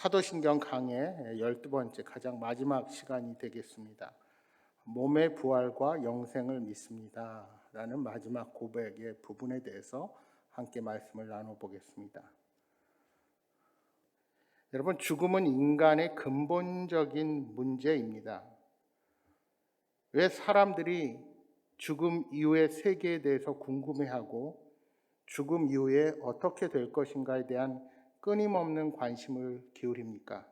사도신경 강의 12번째 가장 마지막 시간이 되겠습니다. 몸의 부활과 영생을 믿습니다. 라는 마지막 고백의 부분에 대해서 함께 말씀을 나눠보겠습니다. 여러분, 죽음은 인간의 근본적인 문제입니다. 왜 사람들이 죽음 이후의 세계에 대해서 궁금해하고 죽음 이후에 어떻게 될 것인가에 대한 끊임없는 관심을 기울입니까?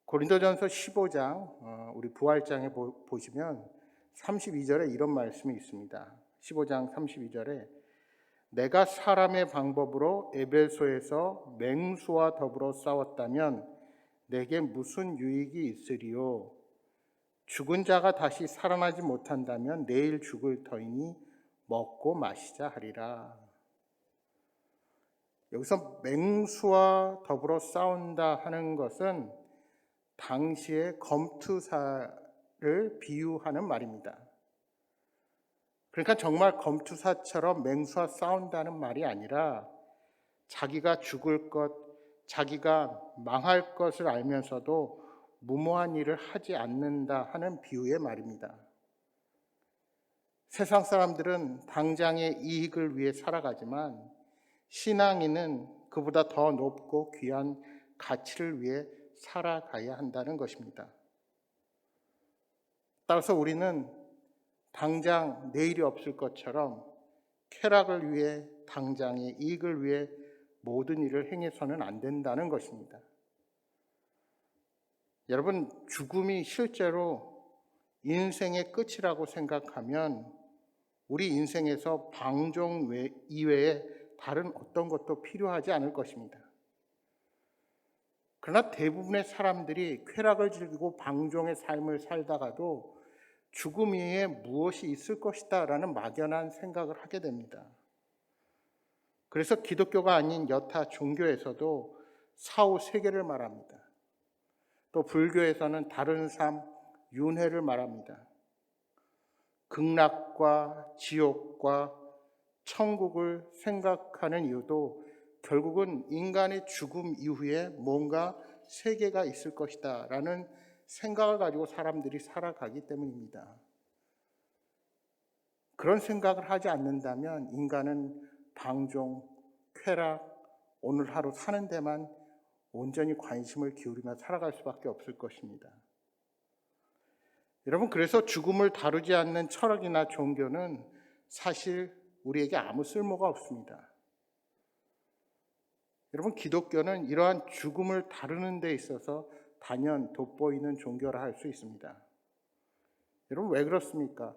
고린도전서 15장 우리 부활장에 보시면 32절에 이런 말씀이 있습니다. 15장 32절에 내가 사람의 방법으로 에베소에서 맹수와 더불어 싸웠다면 내게 무슨 유익이 있으리요? 죽은 자가 다시 살아나지 못한다면 내일 죽을 터이니 먹고 마시자 하리라. 여기서 맹수와 더불어 싸운다 하는 것은 당시의 검투사를 비유하는 말입니다. 그러니까 정말 검투사처럼 맹수와 싸운다는 말이 아니라 자기가 죽을 것, 자기가 망할 것을 알면서도 무모한 일을 하지 않는다 하는 비유의 말입니다. 세상 사람들은 당장의 이익을 위해 살아가지만 신앙인은 그보다 더 높고 귀한 가치를 위해 살아가야 한다는 것입니다. 따라서 우리는 당장 내일이 없을 것처럼 쾌락을 위해 당장의 이익을 위해 모든 일을 행해서는 안 된다는 것입니다. 여러분, 죽음이 실제로 인생의 끝이라고 생각하면 우리 인생에서 방종 이외에 다른 어떤 것도 필요하지 않을 것입니다. 그러나 대부분의 사람들이 쾌락을 즐기고 방종의 삶을 살다가도 죽음 이후에 무엇이 있을 것이다 라는 막연한 생각을 하게 됩니다. 그래서 기독교가 아닌 여타 종교에서도 사후 세계를 말합니다. 또 불교에서는 다른 삶, 윤회를 말합니다. 극락과 지옥과 천국을 생각하는 이유도 결국은 인간의 죽음 이후에 뭔가 세계가 있을 것이다 라는 생각을 가지고 사람들이 살아가기 때문입니다. 그런 생각을 하지 않는다면 인간은 방종, 쾌락, 오늘 하루 사는 데만 온전히 관심을 기울이며 살아갈 수밖에 없을 것입니다. 여러분, 그래서 죽음을 다루지 않는 철학이나 종교는 사실 우리에게 아무 쓸모가 없습니다. 여러분, 기독교는 이러한 죽음을 다루는 데 있어서 단연 돋보이는 종교라 할 수 있습니다. 여러분, 왜 그렇습니까?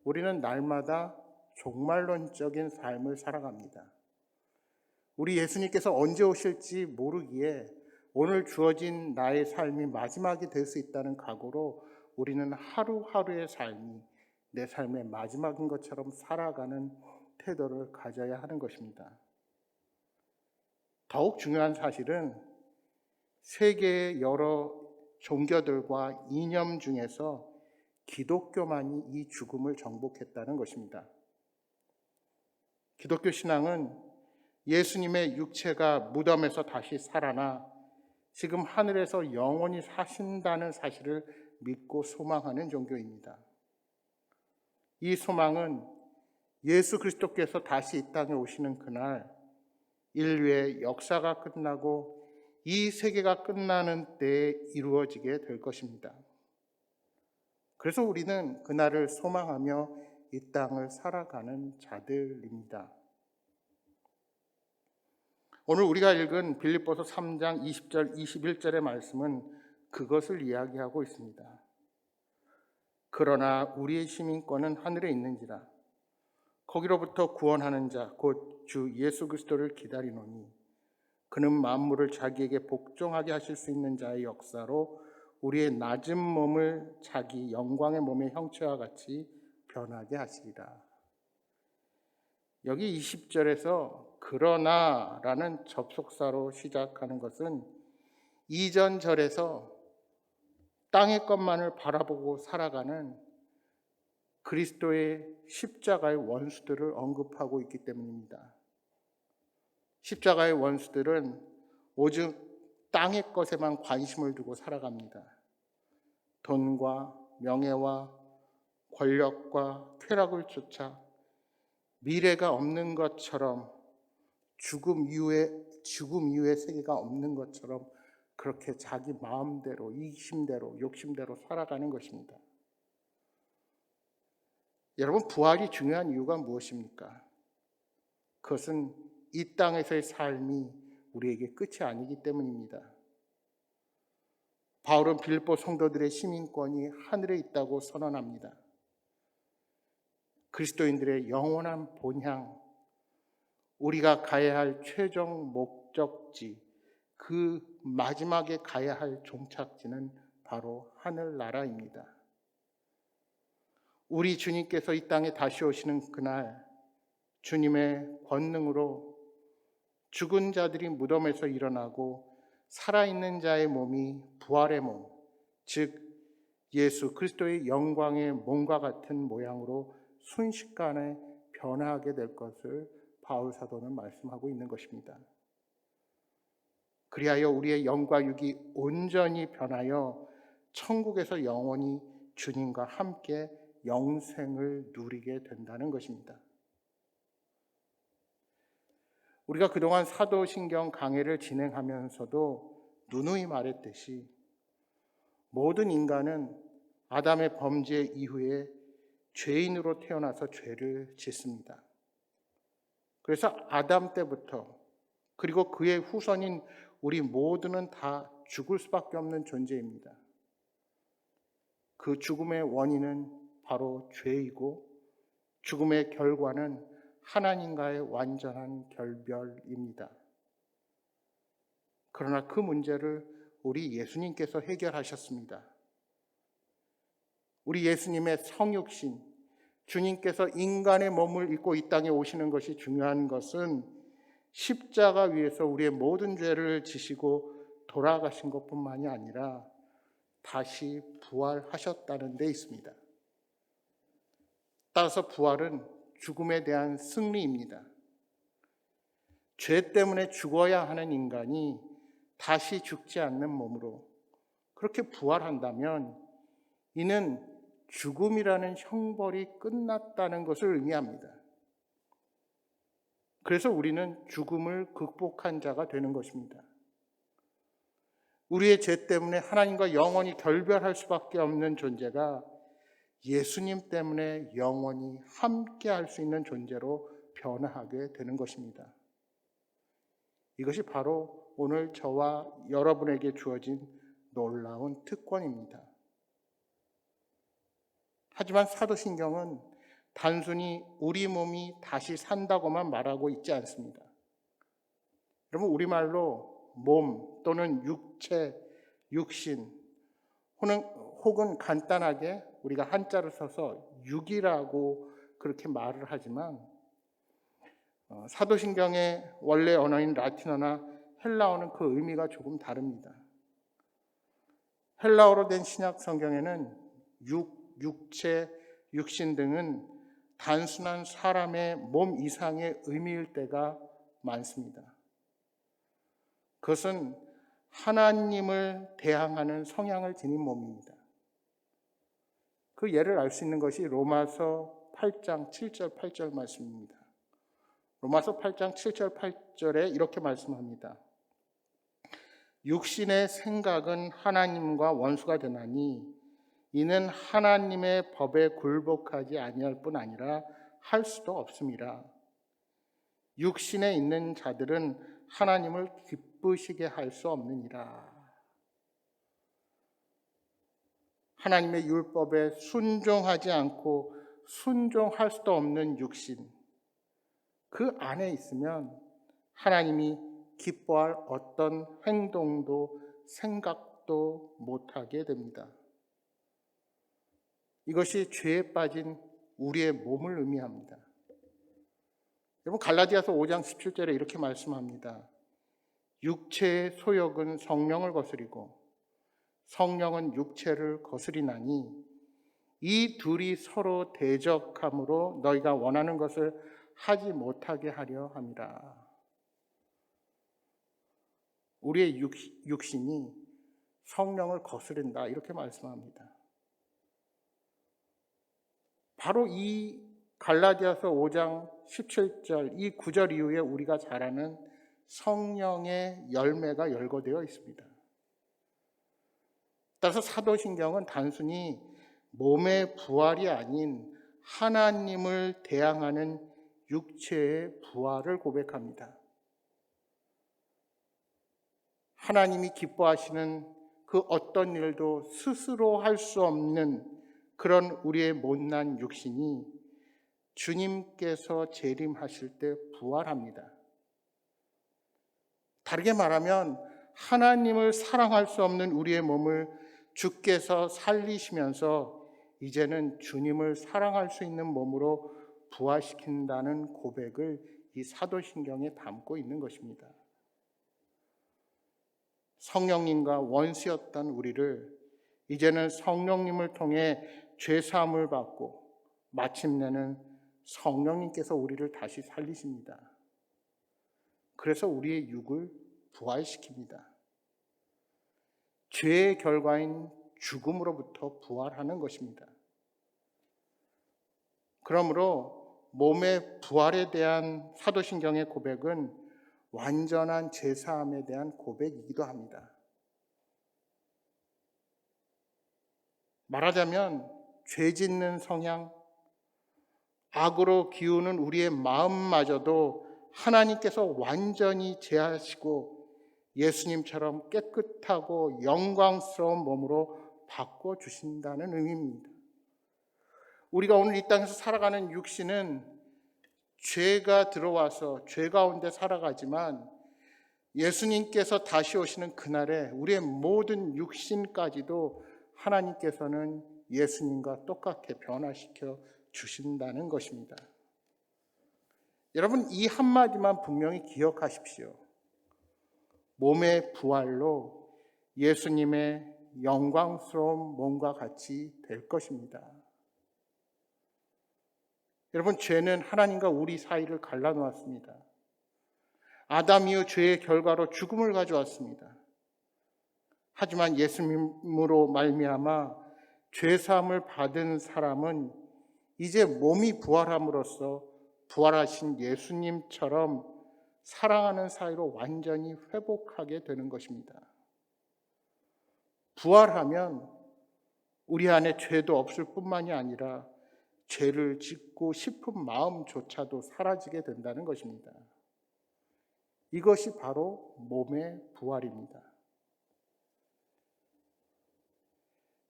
우리는 날마다 종말론적인 삶을 살아갑니다. 우리 예수님께서 언제 오실지 모르기에 오늘 주어진 나의 삶이 마지막이 될 수 있다는 각오로 우리는 하루하루의 삶이 내 삶의 마지막인 것처럼 살아가는 태도를 가져야 하는 것입니다. 더욱 중요한 사실은 세계의 여러 종교들과 이념 중에서 기독교만이 이 죽음을 정복했다는 것입니다. 기독교 신앙은 예수님의 육체가 무덤에서 다시 살아나 지금 하늘에서 영원히 사신다는 사실을 믿고 소망하는 종교입니다. 이 소망은 예수 그리스도께서 다시 이 땅에 오시는 그날 인류의 역사가 끝나고 이 세계가 끝나는 때에 이루어지게 될 것입니다. 그래서 우리는 그날을 소망하며 이 땅을 살아가는 자들입니다. 오늘 우리가 읽은 빌립보서 3장 20절 21절의 말씀은 그것을 이야기하고 있습니다. 그러나 우리의 시민권은 하늘에 있는지라 거기로부터 구원하는 자 곧 주 예수 그리스도를 기다리노니 그는 만물을 자기에게 복종하게 하실 수 있는 자의 역사로 우리의 낮은 몸을 자기 영광의 몸의 형체와 같이 변하게 하시리라. 여기 20절에서 그러나라는 접속사로 시작하는 것은 이전 절에서 땅의 것만을 바라보고 살아가는 그리스도의 십자가의 원수들을 언급하고 있기 때문입니다. 십자가의 원수들은 오직 땅의 것에만 관심을 두고 살아갑니다. 돈과 명예와 권력과 쾌락을 쫓아 미래가 없는 것처럼 죽음 이후에 세계가 없는 것처럼 그렇게 자기 마음대로, 이심대로, 욕심대로 살아가는 것입니다. 여러분, 부활이 중요한 이유가 무엇입니까? 그것은 이 땅에서의 삶이 우리에게 끝이 아니기 때문입니다. 바울은 빌립보 성도들의 시민권이 하늘에 있다고 선언합니다. 그리스도인들의 영원한 본향, 우리가 가야 할 최종 목적지, 그 마지막에 가야 할 종착지는 바로 하늘나라입니다. 우리 주님께서 이 땅에 다시 오시는 그날, 주님의 권능으로 죽은 자들이 무덤에서 일어나고 살아있는 자의 몸이 부활의 몸, 즉 예수 그리스도의 영광의 몸과 같은 모양으로 순식간에 변화하게 될 것을 바울 사도는 말씀하고 있는 것입니다. 그리하여 우리의 영과 육이 온전히 변하여 천국에서 영원히 주님과 함께 영생을 누리게 된다는 것입니다. 우리가 그동안 사도신경 강해를 진행하면서도 누누이 말했듯이 모든 인간은 아담의 범죄 이후에 죄인으로 태어나서 죄를 짓습니다. 그래서 아담 때부터 그리고 그의 후손인 우리 모두는 다 죽을 수밖에 없는 존재입니다. 그 죽음의 원인은 바로 죄이고 죽음의 결과는 하나님과의 완전한 결별입니다. 그러나 그 문제를 우리 예수님께서 해결하셨습니다. 우리 예수님의 성육신, 주님께서 인간의 몸을 입고 이 땅에 오시는 것이 중요한 것은 십자가 위에서 우리의 모든 죄를 지시고 돌아가신 것뿐만이 아니라 다시 부활하셨다는 데 있습니다. 따라서 부활은 죽음에 대한 승리입니다. 죄 때문에 죽어야 하는 인간이 다시 죽지 않는 몸으로 그렇게 부활한다면 이는 죽음이라는 형벌이 끝났다는 것을 의미합니다. 그래서 우리는 죽음을 극복한 자가 되는 것입니다. 우리의 죄 때문에 하나님과 영원히 결별할 수밖에 없는 존재가 예수님 때문에 영원히 함께 할 수 있는 존재로 변화하게 되는 것입니다. 이것이 바로 오늘 저와 여러분에게 주어진 놀라운 특권입니다. 하지만 사도신경은 단순히 우리 몸이 다시 산다고만 말하고 있지 않습니다. 여러분, 우리말로 몸 또는 육체, 육신 혹은 간단하게 우리가 한자를 써서 육이라고 그렇게 말을 하지만 사도신경의 원래 언어인 라틴어나 헬라어는 그 의미가 조금 다릅니다. 헬라어로 된 신약 성경에는 육체, 육신 등은 단순한 사람의 몸 이상의 의미일 때가 많습니다. 그것은 하나님을 대항하는 성향을 지닌 몸입니다. 그 예를 알 수 있는 것이 로마서 8장 7절 8절 말씀입니다. 로마서 8장 7절 8절에 이렇게 말씀합니다. 육신의 생각은 하나님과 원수가 되나니 이는 하나님의 법에 굴복하지 아니할 뿐 아니라 할 수도 없음이라. 육신에 있는 자들은 하나님을 기쁘시게 할 수 없느니라. 하나님의 율법에 순종하지 않고 순종할 수도 없는 육신, 그 안에 있으면 하나님이 기뻐할 어떤 행동도 생각도 못하게 됩니다. 이것이 죄에 빠진 우리의 몸을 의미합니다. 여러분, 갈라디아서 5장 17절에 이렇게 말씀합니다. 육체의 소욕은 성령을 거스리고 성령은 육체를 거스리나니 이 둘이 서로 대적함으로 너희가 원하는 것을 하지 못하게 하려 함이라. 우리의 육신이 성령을 거스른다 이렇게 말씀합니다. 바로 이 갈라디아서 5장 17절 이 구절 이후에 우리가 잘 아는 성령의 열매가 열거되어 있습니다. 따라서 사도신경은 단순히 몸의 부활이 아닌 하나님을 대항하는 육체의 부활을 고백합니다. 하나님이 기뻐하시는 그 어떤 일도 스스로 할 수 없는 그런 우리의 못난 육신이 주님께서 재림하실 때 부활합니다. 다르게 말하면 하나님을 사랑할 수 없는 우리의 몸을 주께서 살리시면서 이제는 주님을 사랑할 수 있는 몸으로 부활시킨다는 고백을 이 사도신경에 담고 있는 것입니다. 성령님과 원수였던 우리를 이제는 성령님을 통해 죄사함을 받고 마침내는 성령님께서 우리를 다시 살리십니다. 그래서 우리의 육을 부활시킵니다. 죄의 결과인 죽음으로부터 부활하는 것입니다. 그러므로 몸의 부활에 대한 사도신경의 고백은 완전한 죄사함에 대한 고백이기도 합니다. 말하자면 죄 짓는 성향, 악으로 기우는 우리의 마음마저도 하나님께서 완전히 제하시고 예수님처럼 깨끗하고 영광스러운 몸으로 바꿔주신다는 의미입니다. 우리가 오늘 이 땅에서 살아가는 육신은 죄가 들어와서 죄 가운데 살아가지만 예수님께서 다시 오시는 그날에 우리의 모든 육신까지도 하나님께서는 예수님과 똑같게 변화시켜 주신다는 것입니다. 여러분, 이 한마디만 분명히 기억하십시오. 몸의 부활로 예수님의 영광스러운 몸과 같이 될 것입니다. 여러분, 죄는 하나님과 우리 사이를 갈라놓았습니다. 아담 이후 죄의 결과로 죽음을 가져왔습니다. 하지만 예수님으로 말미암아 죄사함을 받은 사람은 이제 몸이 부활함으로써 부활하신 예수님처럼 사랑하는 사이로 완전히 회복하게 되는 것입니다. 부활하면 우리 안에 죄도 없을 뿐만이 아니라 죄를 짓고 싶은 마음조차도 사라지게 된다는 것입니다. 이것이 바로 몸의 부활입니다.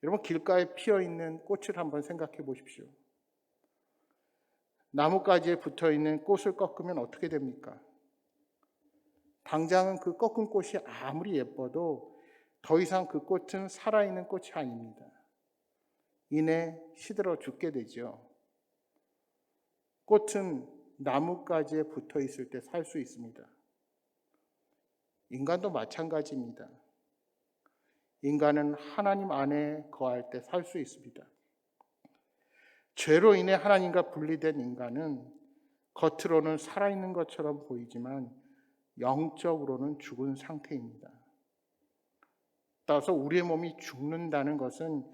여러분, 길가에 피어있는 꽃을 한번 생각해 보십시오. 나뭇가지에 붙어있는 꽃을 꺾으면 어떻게 됩니까? 당장은 그 꺾은 꽃이 아무리 예뻐도 더 이상 그 꽃은 살아있는 꽃이 아닙니다. 이내 시들어 죽게 되죠. 꽃은 나뭇가지에 붙어 있을 때 살 수 있습니다. 인간도 마찬가지입니다. 인간은 하나님 안에 거할 때 살 수 있습니다. 죄로 인해 하나님과 분리된 인간은 겉으로는 살아있는 것처럼 보이지만 영적으로는 죽은 상태입니다. 따라서 우리의 몸이 죽는다는 것은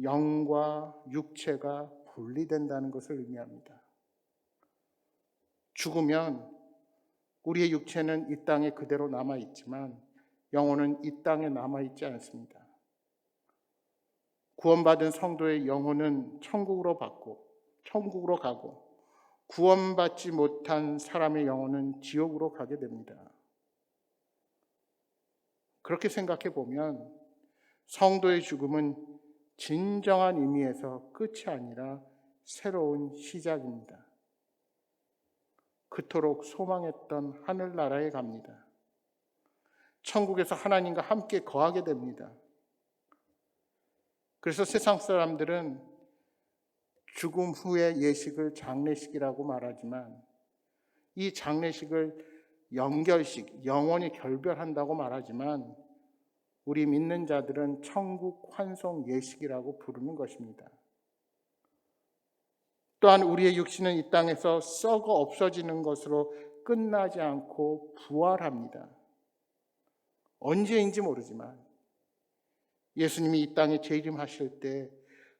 영과 육체가 분리된다는 것을 의미합니다. 죽으면 우리의 육체는 이 땅에 그대로 남아있지만 영혼은 이 땅에 남아있지 않습니다. 구원받은 성도의 영혼은 천국으로 가고 구원받지 못한 사람의 영혼은 지옥으로 가게 됩니다. 그렇게 생각해 보면 성도의 죽음은 진정한 의미에서 끝이 아니라 새로운 시작입니다. 그토록 소망했던 하늘나라에 갑니다. 천국에서 하나님과 함께 거하게 됩니다. 그래서 세상 사람들은 죽음 후의 예식을 장례식이라고 말하지만 이 장례식을 영결식, 영원히 결별한다고 말하지만 우리 믿는 자들은 천국 환송 예식이라고 부르는 것입니다. 또한 우리의 육신은 이 땅에서 썩어 없어지는 것으로 끝나지 않고 부활합니다. 언제인지 모르지만 예수님이 이 땅에 재림하실 때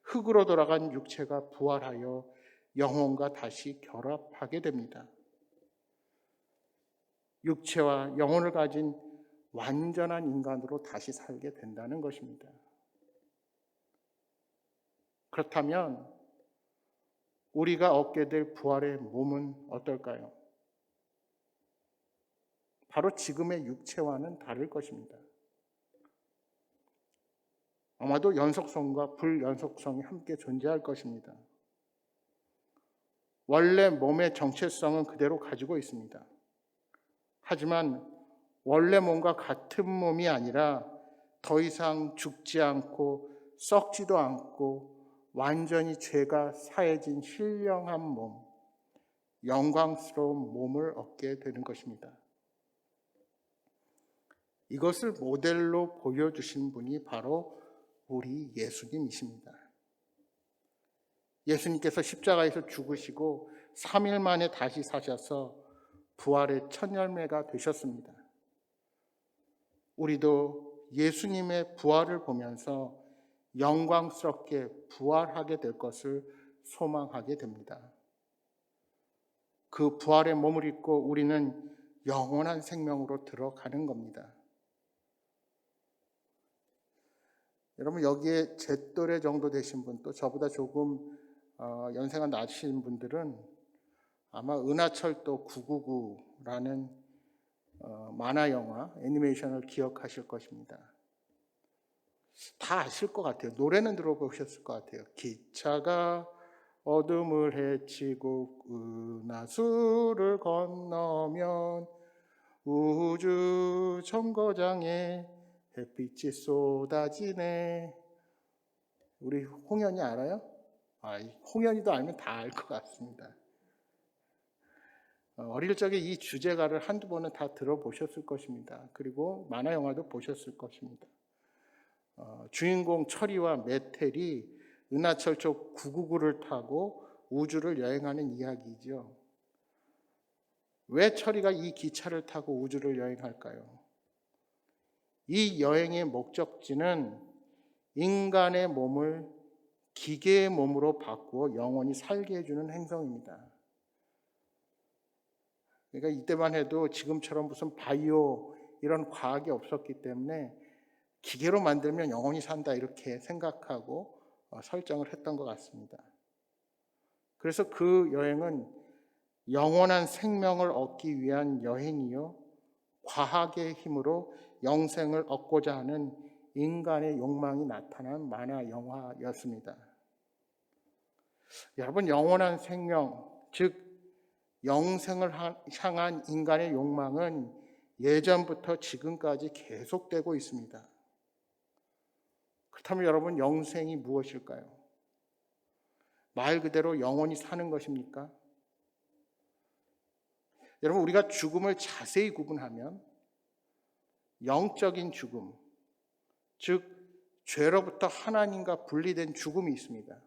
흙으로 돌아간 육체가 부활하여 영혼과 다시 결합하게 됩니다. 육체와 영혼을 가진 완전한 인간으로 다시 살게 된다는 것입니다. 그렇다면 우리가 얻게 될 부활의 몸은 어떨까요? 바로 지금의 육체와는 다를 것입니다. 아마도 연속성과 불연속성이 함께 존재할 것입니다. 원래 몸의 정체성은 그대로 가지고 있습니다. 하지만 원래 몸과 같은 몸이 아니라 더 이상 죽지 않고 썩지도 않고 완전히 죄가 사해진 신령한 몸, 영광스러운 몸을 얻게 되는 것입니다. 이것을 모델로 보여주신 분이 바로 우리 예수님이십니다. 예수님께서 십자가에서 죽으시고 3일 만에 다시 사셔서 부활의 첫 열매가 되셨습니다. 우리도 예수님의 부활을 보면서 영광스럽게 부활하게 될 것을 소망하게 됩니다. 그 부활의 몸을 입고 우리는 영원한 생명으로 들어가는 겁니다. 여러분, 여기에 제 또래 정도 되신 분, 또 저보다 조금 연세가 낮으신 분들은 아마 은하철도 999라는 만화 영화, 애니메이션을 기억하실 것입니다. 다 아실 것 같아요. 노래는 들어보셨을 것 같아요. 기차가 어둠을 헤치고 은하수를 건너면 우주 정거장에 햇빛이 쏟아지네. 우리 홍현이 알아요? 홍현이도 알면 다 알 것 같습니다. 어릴 적에 이 주제가를 한두 번은 다 들어보셨을 것입니다. 그리고 만화 영화도 보셨을 것입니다. 주인공 철이와 메텔이 은하철도 999를 타고 우주를 여행하는 이야기죠. 왜 철이가 이 기차를 타고 우주를 여행할까요? 이 여행의 목적지는 인간의 몸을 기계의 몸으로 바꾸어 영원히 살게 해주는 행성입니다. 그러니까 이때만 해도 지금처럼 무슨 바이오 이런 과학이 없었기 때문에 기계로 만들면 영원히 산다 이렇게 생각하고 설정을 했던 것 같습니다. 그래서 그 여행은 영원한 생명을 얻기 위한 여행이요, 과학의 힘으로 영생을 얻고자 하는 인간의 욕망이 나타난 만화 영화였습니다. 여러분, 영원한 생명, 즉 영생을 향한 인간의 욕망은 예전부터 지금까지 계속되고 있습니다. 그렇다면 여러분, 영생이 무엇일까요? 말 그대로 영원히 사는 것입니까? 여러분, 우리가 죽음을 자세히 구분하면 영적인 죽음, 즉 죄로부터 하나님과 분리된 죽음이 있습니다.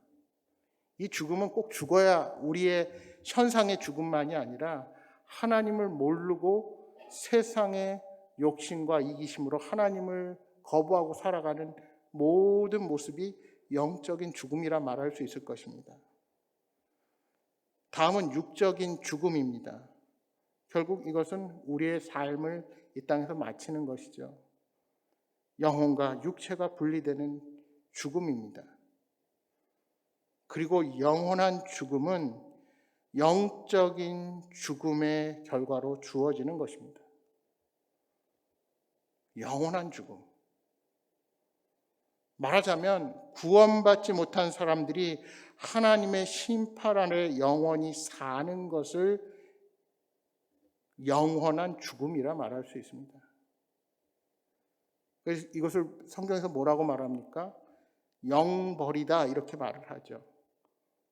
이 죽음은 꼭 죽어야 우리의 현상의 죽음만이 아니라 하나님을 모르고 세상의 욕심과 이기심으로 하나님을 거부하고 살아가는 모든 모습이 영적인 죽음이라 말할 수 있을 것입니다. 다음은 육적인 죽음입니다. 결국 이것은 우리의 삶을 이 땅에서 마치는 것이죠. 영혼과 육체가 분리되는 죽음입니다. 그리고 영원한 죽음은 영적인 죽음의 결과로 주어지는 것입니다. 영원한 죽음. 말하자면 구원받지 못한 사람들이 하나님의 심판 아래 영원히 사는 것을 영원한 죽음이라 말할 수 있습니다. 그래서 이것을 성경에서 뭐라고 말합니까? 영벌이다 이렇게 말을 하죠.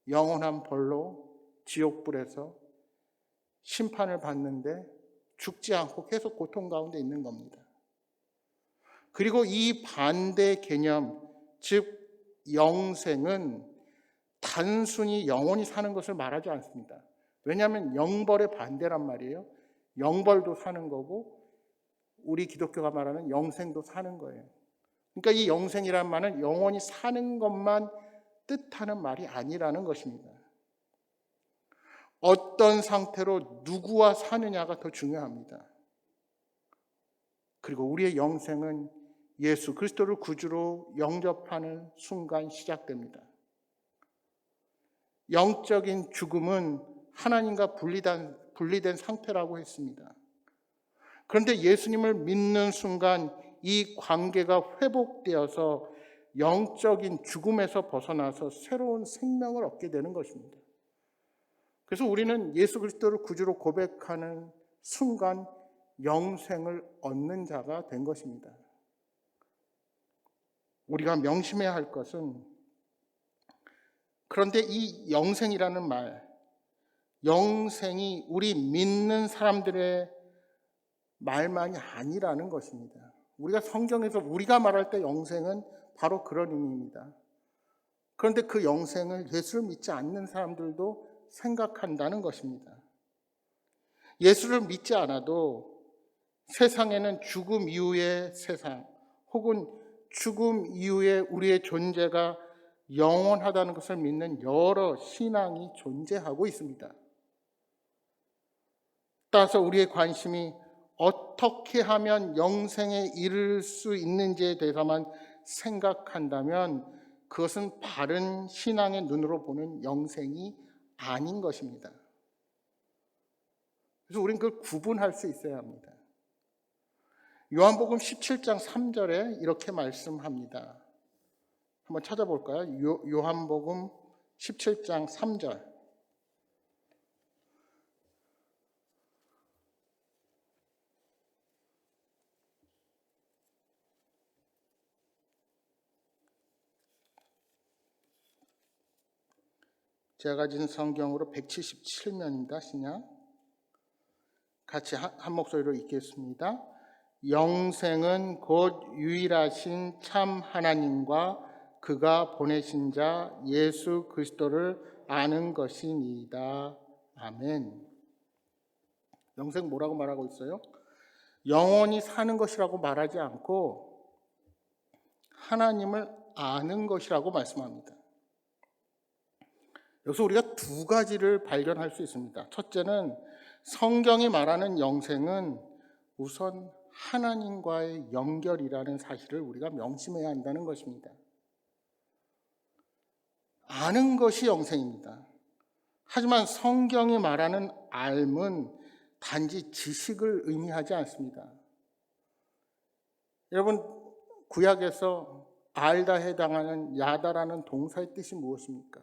영원한 벌로 지옥불에서 심판을 받는데 죽지 않고 계속 고통 가운데 있는 겁니다. 그리고 이 반대 개념, 즉 영생은 단순히 영원히 사는 것을 말하지 않습니다. 왜냐하면 영벌의 반대란 말이에요. 영벌도 사는 거고 우리 기독교가 말하는 영생도 사는 거예요. 그러니까 이 영생이란 말은 영원히 사는 것만 뜻하는 말이 아니라는 것입니다. 어떤 상태로 누구와 사느냐가 더 중요합니다. 그리고 우리의 영생은 예수 그리스도를 구주로 영접하는 순간 시작됩니다. 영적인 죽음은 하나님과 분리된 상태라고 했습니다. 그런데 예수님을 믿는 순간 이 관계가 회복되어서 영적인 죽음에서 벗어나서 새로운 생명을 얻게 되는 것입니다. 그래서 우리는 예수 그리스도를 구주로 고백하는 순간 영생을 얻는 자가 된 것입니다. 우리가 명심해야 할 것은, 그런데 이 영생이라는 말, 영생이 우리 믿는 사람들의 말만이 아니라는 것입니다. 우리가 성경에서 우리가 말할 때 영생은 바로 그런 의미입니다. 그런데 그 영생을 예수를 믿지 않는 사람들도 생각한다는 것입니다. 예수를 믿지 않아도 세상에는 죽음 이후의 세상, 혹은 죽음 이후에 우리의 존재가 영원하다는 것을 믿는 여러 신앙이 존재하고 있습니다. 따라서 우리의 관심이 어떻게 하면 영생에 이를 수 있는지에 대해서만 생각한다면 그것은 바른 신앙의 눈으로 보는 영생이 아닌 것입니다. 그래서 우리는 그걸 구분할 수 있어야 합니다. 요한복음 17장 3절에 이렇게 말씀합니다. 한번 찾아볼까요? 요한복음 17장 3절. 제가 가진 성경으로 177면입니다. 신약. 같이 한 목소리로 읽겠습니다. 영생은 곧 유일하신 참 하나님과 그가 보내신 자 예수 그리스도를 아는 것이니이다. 아멘. 영생 뭐라고 말하고 있어요? 영원히 사는 것이라고 말하지 않고 하나님을 아는 것이라고 말씀합니다. 여기서 우리가 두 가지를 발견할 수 있습니다. 첫째는 성경이 말하는 영생은 우선 하나님과의 연결이라는 사실을 우리가 명심해야 한다는 것입니다. 아는 것이 영생입니다. 하지만 성경이 말하는 알은 단지 지식을 의미하지 않습니다. 여러분, 구약에서 알다 해당하는 야다라는 동사의 뜻이 무엇입니까?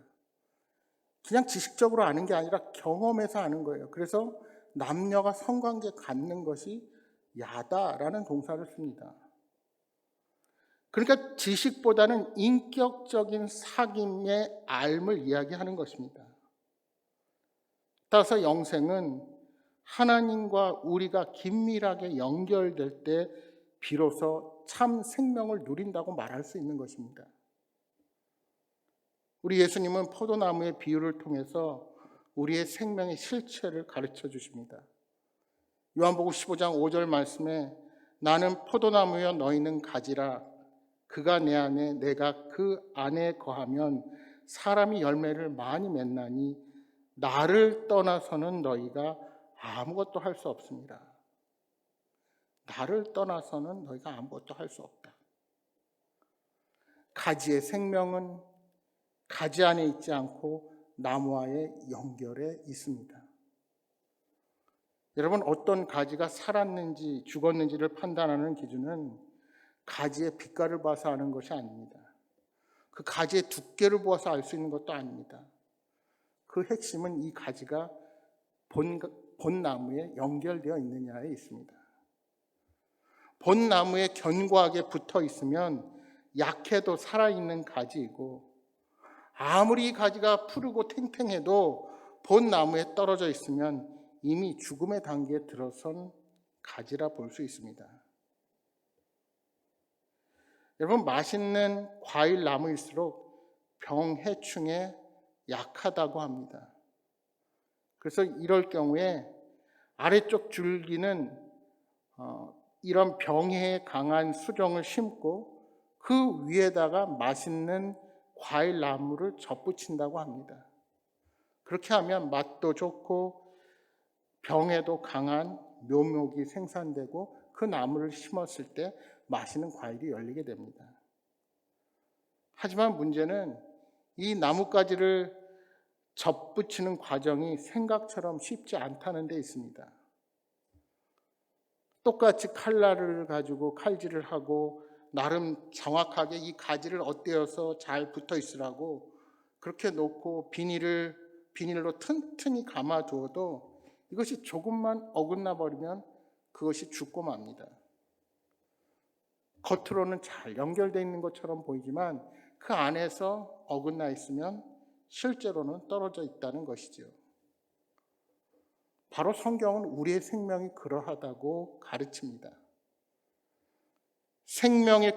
그냥 지식적으로 아는 게 아니라 경험해서 아는 거예요. 그래서 남녀가 성관계 갖는 것이 야다라는 동사를 씁니다. 그러니까 지식보다는 인격적인 사귐의 알을 이야기하는 것입니다. 따라서 영생은 하나님과 우리가 긴밀하게 연결될 때 비로소 참 생명을 누린다고 말할 수 있는 것입니다. 우리 예수님은 포도나무의 비유를 통해서 우리의 생명의 실체를 가르쳐 주십니다. 요한복음 15장 5절 말씀에 나는 포도나무여 너희는 가지라 그가 내 안에 내가 그 안에 거하면 사람이 열매를 많이 맺나니 나를 떠나서는 너희가 아무것도 할 수 없습니다. 나를 떠나서는 너희가 아무것도 할 수 없다. 가지의 생명은 가지 안에 있지 않고 나무와의 연결에 있습니다. 여러분, 어떤 가지가 살았는지 죽었는지를 판단하는 기준은 가지의 빛깔을 봐서 아는 것이 아닙니다. 그 가지의 두께를 보아서 알 수 있는 것도 아닙니다. 그 핵심은 이 가지가 본 나무에 연결되어 있느냐에 있습니다. 본 나무에 견고하게 붙어 있으면 약해도 살아있는 가지이고, 아무리 이 가지가 푸르고 탱탱해도 본 나무에 떨어져 있으면 이미 죽음의 단계에 들어선 가지라 볼 수 있습니다. 여러분, 맛있는 과일 나무일수록 병해충에 약하다고 합니다. 그래서 이럴 경우에 아래쪽 줄기는 이런 병해에 강한 수종을 심고 그 위에다가 맛있는 과일 나무를 접붙인다고 합니다. 그렇게 하면 맛도 좋고 병에도 강한 묘목이 생산되고 그 나무를 심었을 때 맛있는 과일이 열리게 됩니다. 하지만 문제는 이 나뭇가지를 접붙이는 과정이 생각처럼 쉽지 않다는 데 있습니다. 똑같이 칼날을 가지고 칼질을 하고 나름 정확하게 이 가지를 엇대어서 잘 붙어 있으라고 그렇게 놓고 비닐로 튼튼히 감아 두어도 이것이 조금만 어긋나 버리면 그것이 죽고 맙니다. 겉으로는 잘 연결되어 있는 것처럼 보이지만 그 안에서 어긋나 있으면 실제로는 떨어져 있다는 것이죠. 바로 성경은 우리의 생명이 그러하다고 가르칩니다. 생명의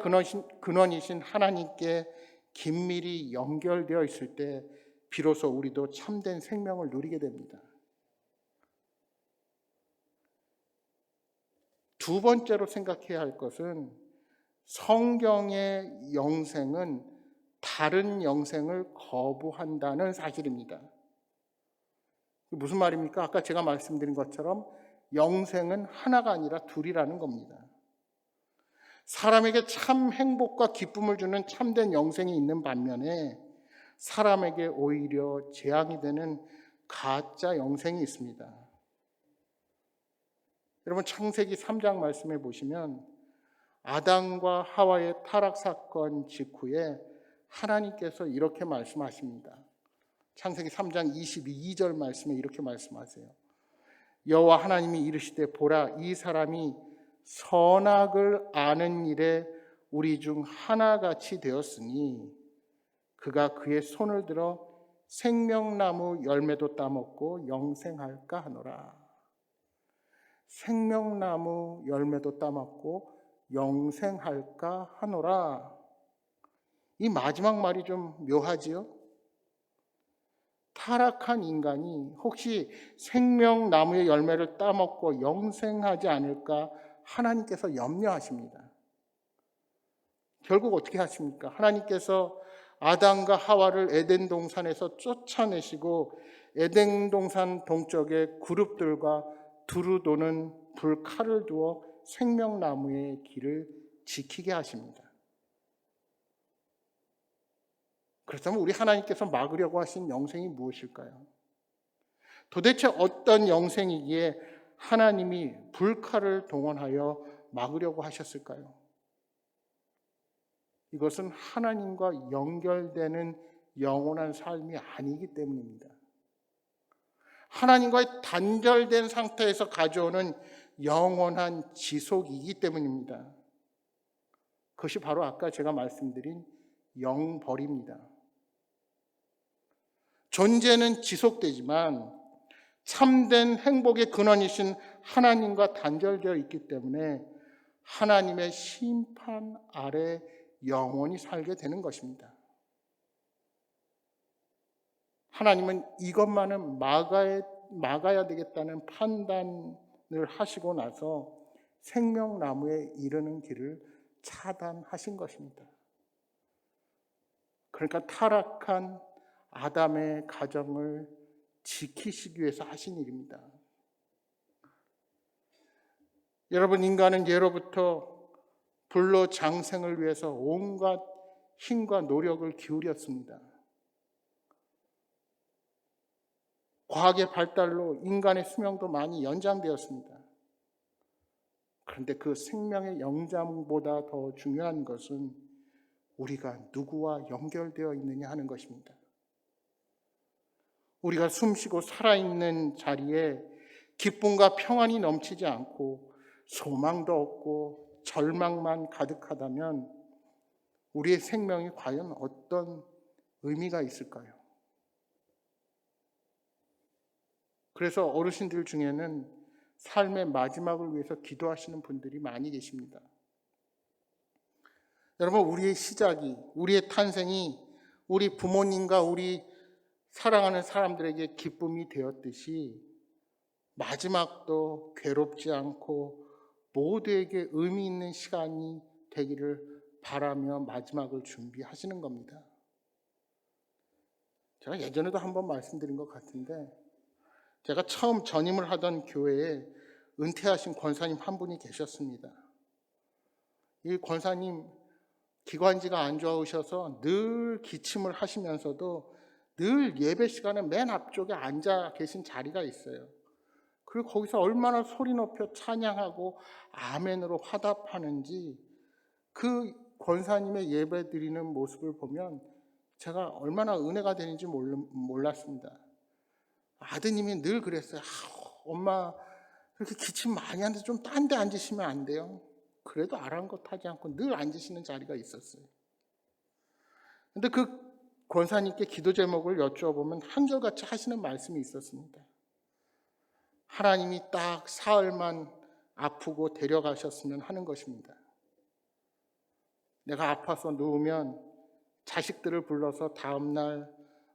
근원이신 하나님께 긴밀히 연결되어 있을 때 비로소 우리도 참된 생명을 누리게 됩니다. 두 번째로 생각해야 할 것은 성경의 영생은 다른 영생을 거부한다는 사실입니다. 무슨 말입니까? 아까 제가 말씀드린 것처럼 영생은 하나가 아니라 둘이라는 겁니다. 사람에게 참 행복과 기쁨을 주는 참된 영생이 있는 반면에 사람에게 오히려 재앙이 되는 가짜 영생이 있습니다. 여러분 창세기 3장 말씀해 보시면 아담과 하와의 타락 사건 직후에 하나님께서 이렇게 말씀하십니다. 창세기 3장 22절 말씀에 이렇게 말씀하세요. 여호와 하나님이 이르시되 보라 이 사람이 선악을 아는 일에 우리 중 하나같이 되었으니 그가 그의 손을 들어 생명나무 열매도 따먹고 영생할까 하노라. 생명나무 열매도 따먹고 영생할까 하노라. 이 마지막 말이 좀 묘하지요? 타락한 인간이 혹시 생명나무의 열매를 따먹고 영생하지 않을까 하나님께서 염려하십니다. 결국 어떻게 하십니까? 하나님께서 아담과 하와를 에덴 동산에서 쫓아내시고 에덴 동산 동쪽에 그룹들과 두루 도는 불칼을 두어 생명나무의 길을 지키게 하십니다. 그렇다면 우리 하나님께서 막으려고 하신 영생이 무엇일까요? 도대체 어떤 영생이기에 하나님이 불칼을 동원하여 막으려고 하셨을까요? 이것은 하나님과 연결되는 영원한 삶이 아니기 때문입니다. 하나님과의 단절된 상태에서 가져오는 영원한 지속이기 때문입니다. 그것이 바로 아까 제가 말씀드린 영벌입니다. 존재는 지속되지만 참된 행복의 근원이신 하나님과 단절되어 있기 때문에 하나님의 심판 아래 영원히 살게 되는 것입니다. 하나님은 이것만은 막아야 되겠다는 판단을 하시고 나서 생명나무에 이르는 길을 차단하신 것입니다. 그러니까 타락한 아담의 가정을 지키시기 위해서 하신 일입니다. 여러분, 인간은 예로부터 불로 장생을 위해서 온갖 힘과 노력을 기울였습니다. 과학의 발달로 인간의 수명도 많이 연장되었습니다. 그런데 그 생명의 영장보다 더 중요한 것은 우리가 누구와 연결되어 있느냐 하는 것입니다. 우리가 숨쉬고 살아있는 자리에 기쁨과 평안이 넘치지 않고 소망도 없고 절망만 가득하다면 우리의 생명이 과연 어떤 의미가 있을까요? 그래서 어르신들 중에는 삶의 마지막을 위해서 기도하시는 분들이 많이 계십니다. 여러분, 우리의 시작이, 우리의 탄생이 우리 부모님과 우리 사랑하는 사람들에게 기쁨이 되었듯이 마지막도 괴롭지 않고 모두에게 의미 있는 시간이 되기를 바라며 마지막을 준비하시는 겁니다. 제가 예전에도 한번 말씀드린 것 같은데, 제가 처음 전임을 하던 교회에 은퇴하신 권사님 한 분이 계셨습니다. 이 권사님 기관지가 안 좋으셔서 늘 기침을 하시면서도 늘 예배 시간에 맨 앞쪽에 앉아 계신 자리가 있어요. 그리고 거기서 얼마나 소리 높여 찬양하고 아멘으로 화답하는지, 그 권사님의 예배 드리는 모습을 보면 제가 얼마나 은혜가 되는지 몰랐습니다. 아드님이 늘 그랬어요. 엄마 그렇게 기침 많이 하는데 좀 딴 데 앉으시면 안 돼요? 그래도 아랑곳하지 않고 늘 앉으시는 자리가 있었어요. 근데 그 권사님께 기도 제목을 여쭈어보면 한결같이 하시는 말씀이 있었습니다. 하나님이 딱 사흘만 아프고 데려가셨으면 하는 것입니다. 내가 아파서 누우면 자식들을 불러서 다음날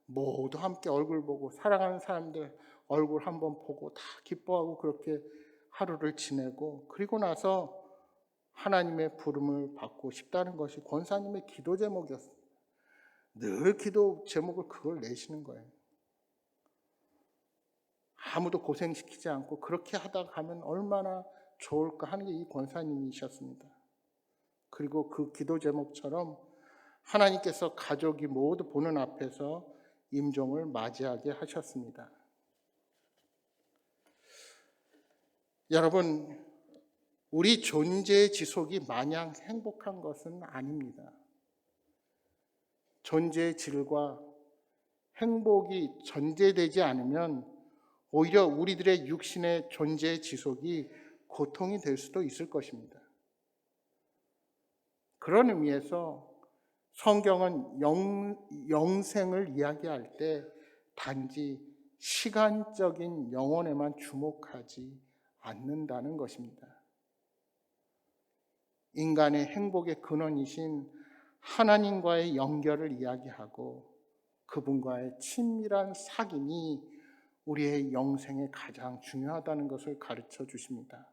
모두 함께 얼굴 보고, 사랑하는 사람들 얼굴 한번 보고 다 기뻐하고 그렇게 하루를 지내고, 그리고 나서 하나님의 부름을 받고 싶다는 것이 권사님의 기도 제목이었어요. 늘 기도 제목을 그걸 내시는 거예요. 아무도 고생시키지 않고 그렇게 하다 가면 얼마나 좋을까 하는 게 이 권사님이셨습니다. 그리고 그 기도 제목처럼 하나님께서 가족이 모두 보는 앞에서 임종을 맞이하게 하셨습니다. 여러분, 우리 존재의 지속이 마냥 행복한 것은 아닙니다. 존재의 질과 행복이 전제되지 않으면 오히려 우리들의 육신의 존재의 지속이 고통이 될 수도 있을 것입니다. 그런 의미에서 성경은 영생을 이야기할 때 단지 시간적인 영혼에만 주목하지 않는다는 것입니다. 인간의 행복의 근원이신 하나님과의 연결을 이야기하고 그분과의 친밀한 사귐이 우리의 영생에 가장 중요하다는 것을 가르쳐 주십니다.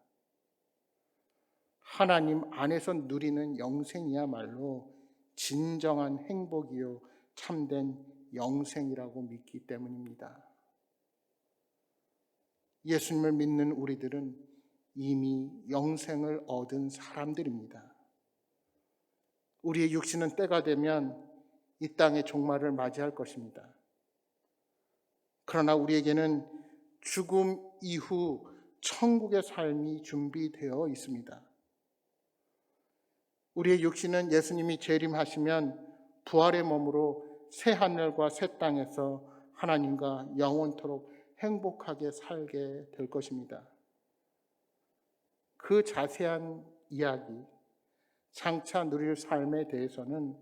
하나님 안에서 누리는 영생이야말로 진정한 행복이요 참된 영생이라고 믿기 때문입니다. 예수님을 믿는 우리들은 이미 영생을 얻은 사람들입니다. 우리의 육신은 때가 되면 이 땅의 종말을 맞이할 것입니다. 그러나 우리에게는 죽음 이후 천국의 삶이 준비되어 있습니다. 우리의 육신은 예수님이 재림하시면 부활의 몸으로 새 하늘과 새 땅에서 하나님과 영원토록 행복하게 살게 될 것입니다. 그 자세한 이야기, 장차 누릴 삶에 대해서는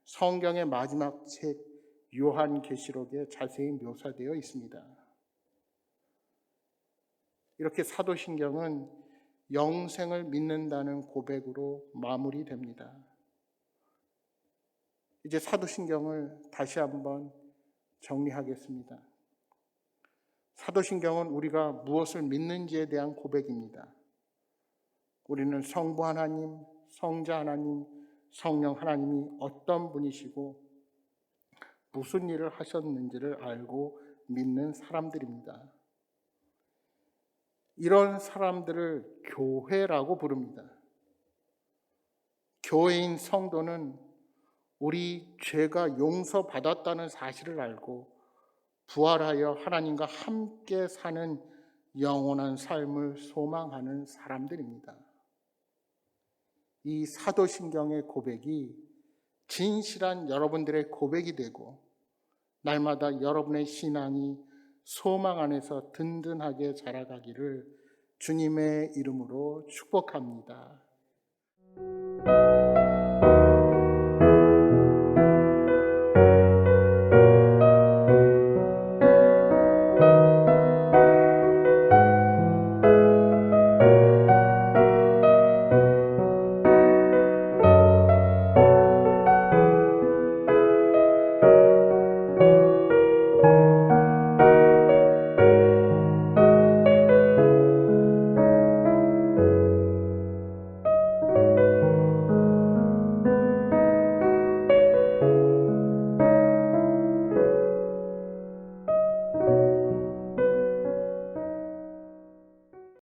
성경의 마지막 책 요한계시록에 자세히 묘사되어 있습니다. 이렇게 사도신경은 영생을 믿는다는 고백으로 마무리됩니다. 이제 사도신경을 다시 한번 정리하겠습니다. 사도신경은 우리가 무엇을 믿는지에 대한 고백입니다. 우리는 성부 하나님, 성자 하나님, 성령 하나님이 어떤 분이시고 무슨 일을 하셨는지를 알고 믿는 사람들입니다. 이런 사람들을 교회라고 부릅니다. 교회인 성도는 우리 죄가 용서받았다는 사실을 알고 부활하여 하나님과 함께 사는 영원한 삶을 소망하는 사람들입니다. 이 사도신경의 고백이 진실한 여러분들의 고백이 되고 날마다 여러분의 신앙이 소망 안에서 든든하게 자라가기를 주님의 이름으로 축복합니다.